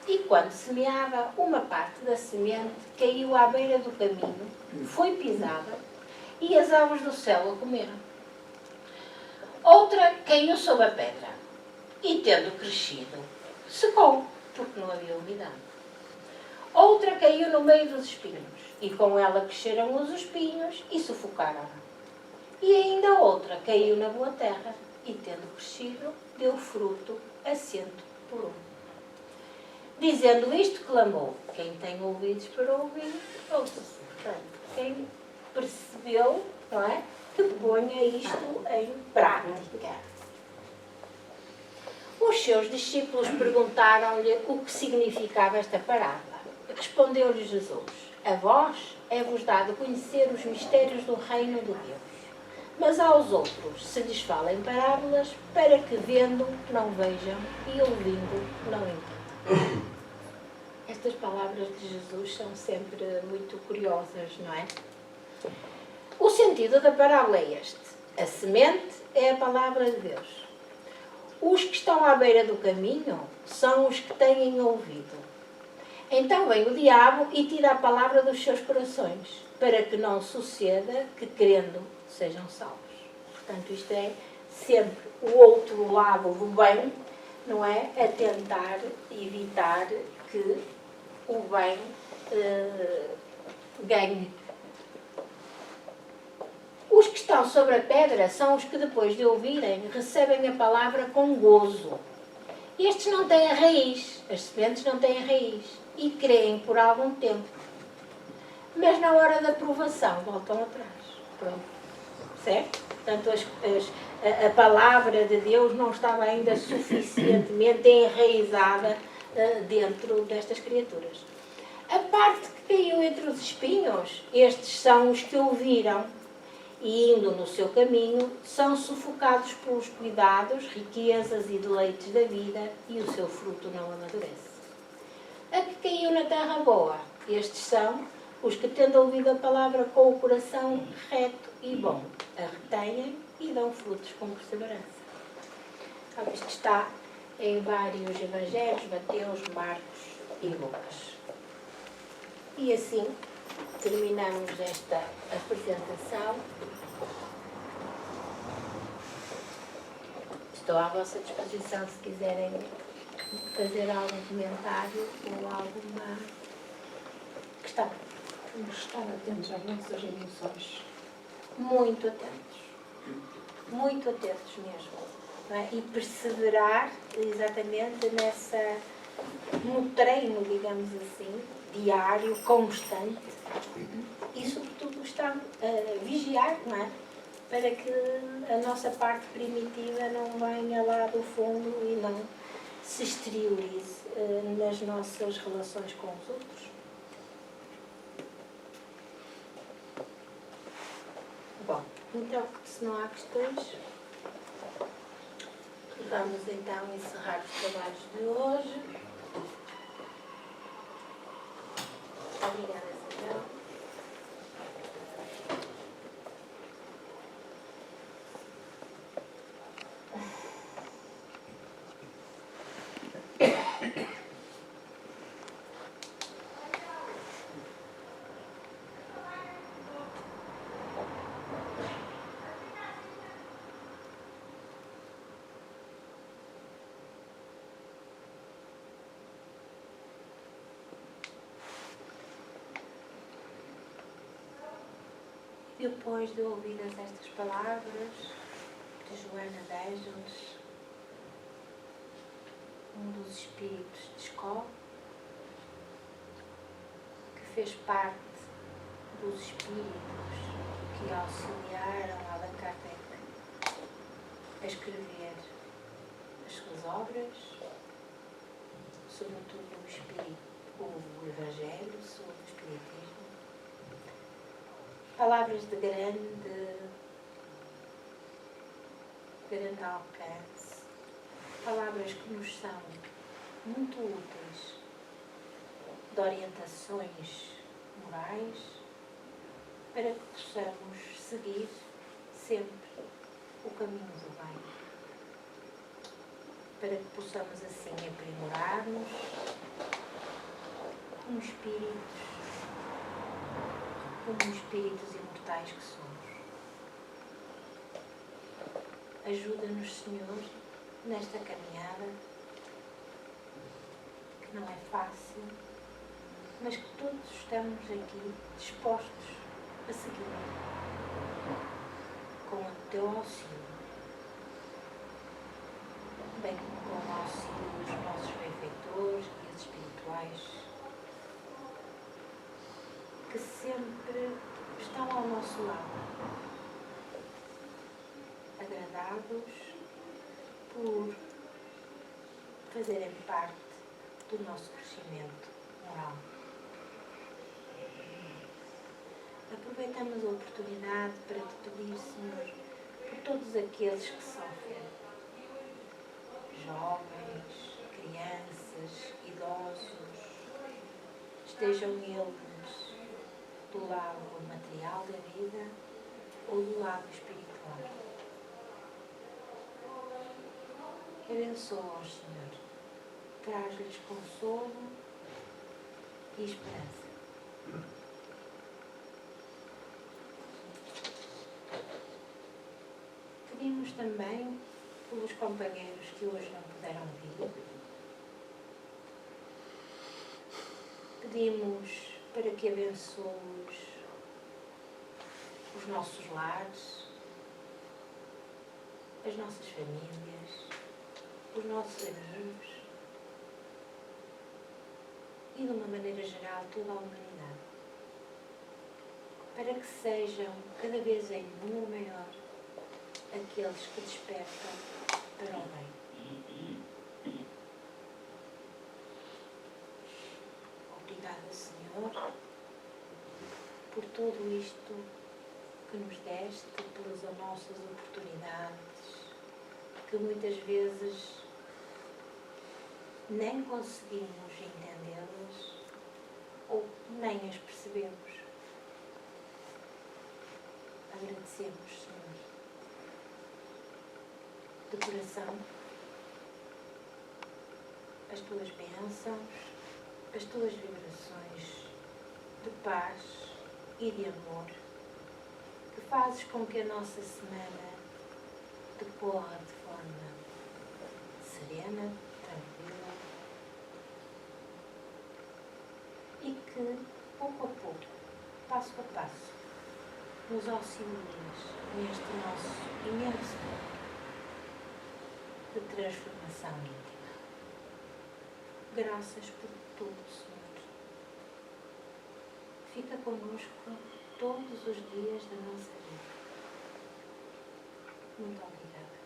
E quando semeava, uma parte da semente caiu à beira do caminho, foi pisada, e as aves do céu a comeram. Outra caiu sob a pedra, e tendo crescido, secou, porque não havia umidade. Outra caiu no meio dos espinhos, e com ela cresceram os espinhos e sufocaram-na. E ainda outra caiu na boa terra, e tendo crescido, deu fruto a 100 por 1. Dizendo isto, clamou: quem tem ouvidos para ouvir, ouça-se. Portanto, quem percebeu, não é, que ponha isto em prática. Os seus discípulos perguntaram-lhe o que significava esta parábola. Respondeu-lhe Jesus: a vós é-vos dado conhecer os mistérios do reino de Deus, mas aos outros se lhes fala em parábolas, para que vendo não vejam e ouvindo não entendam. Estas palavras de Jesus são sempre muito curiosas, não é? O sentido da parábola é este: a semente é a palavra de Deus. Os que estão à beira do caminho são os que têm ouvido. Então vem o diabo e tira a palavra dos seus corações, para que não suceda que, crendo, sejam salvos. Portanto, isto é sempre o outro lado do bem, não é? A tentar evitar que o bem ganhe. Os que estão sobre a pedra são os que depois de ouvirem recebem a palavra com gozo. Estes não têm raiz, as sementes não têm raiz e creem por algum tempo. Mas na hora da provação voltam atrás. Pronto. Certo? Portanto, a palavra de Deus não estava ainda suficientemente enraizada dentro destas criaturas. A parte que caiu entre os espinhos, estes são os que ouviram e, indo no seu caminho, são sufocados pelos cuidados, riquezas e deleites da vida e o seu fruto não amadurece. A que caiu na terra boa, estes são os que, tendo ouvido a palavra com o coração reto e bom, a retêm e dão frutos com perseverança. Isto está em vários evangelhos, Mateus, Marcos e Lucas. E assim terminamos esta apresentação. Estou à vossa disposição se quiserem fazer algum comentário ou alguma questão. Vamos estar atentos às nossas emoções. Muito atentos mesmo. Não é? E perseverar exatamente no treino, digamos assim, diário, constante. E sobretudo está a vigiar, não é? Para que a nossa parte primitiva não venha lá do fundo e não se exteriorize nas nossas relações com os outros. Bom, então, se não há questões, vamos então encerrar os trabalhos de hoje. Obrigada, Isabel. Depois de ouvidas estas palavras de Joana de Ângeles, um dos espíritos de escola, que fez parte dos espíritos que auxiliaram Allan Kardec a escrever as suas obras, sobretudo o Evangelho sobre o Espiritismo. Palavras de grande alcance, palavras que nos são muito úteis de orientações morais para que possamos seguir sempre o caminho do bem, para que possamos assim aprimorar-nos como espíritos imortais que somos. Ajuda-nos, Senhor, nesta caminhada, que não é fácil, mas que todos estamos aqui dispostos a seguir, com o teu auxílio, bem como com o auxílio dos nossos benfeitores, guias espirituais, que sempre estão ao nosso lado, agradados por fazerem parte do nosso crescimento moral. Aproveitamos a oportunidade para te pedir, Senhor, por todos aqueles que sofrem, jovens, crianças, idosos, estejam eles do lado material da vida ou do lado espiritual. Abençoa-os, Senhor. Traz-lhes consolo e esperança. Pedimos também pelos companheiros que hoje não puderam vir. Pedimos para que abençoes os nossos lares, as nossas famílias, os nossos amigos e, de uma maneira geral, toda a humanidade, para que sejam cada vez em número maior aqueles que despertam para o bem. Obrigada, Senhor, por tudo isto que nos deste, pelas nossas oportunidades, que muitas vezes nem conseguimos entendê-las ou nem as percebemos. Agradecemos, Senhor, de coração, as tuas bênçãos, as tuas vibrações de paz e de amor, que fazes com que a nossa semana decorra de forma serena, tranquila, e que, pouco a pouco, passo a passo, nos auxilias neste nosso imenso plano de transformação íntima. Graças por tudo, Senhor. Fica connosco todos os dias da nossa vida. Muito obrigada.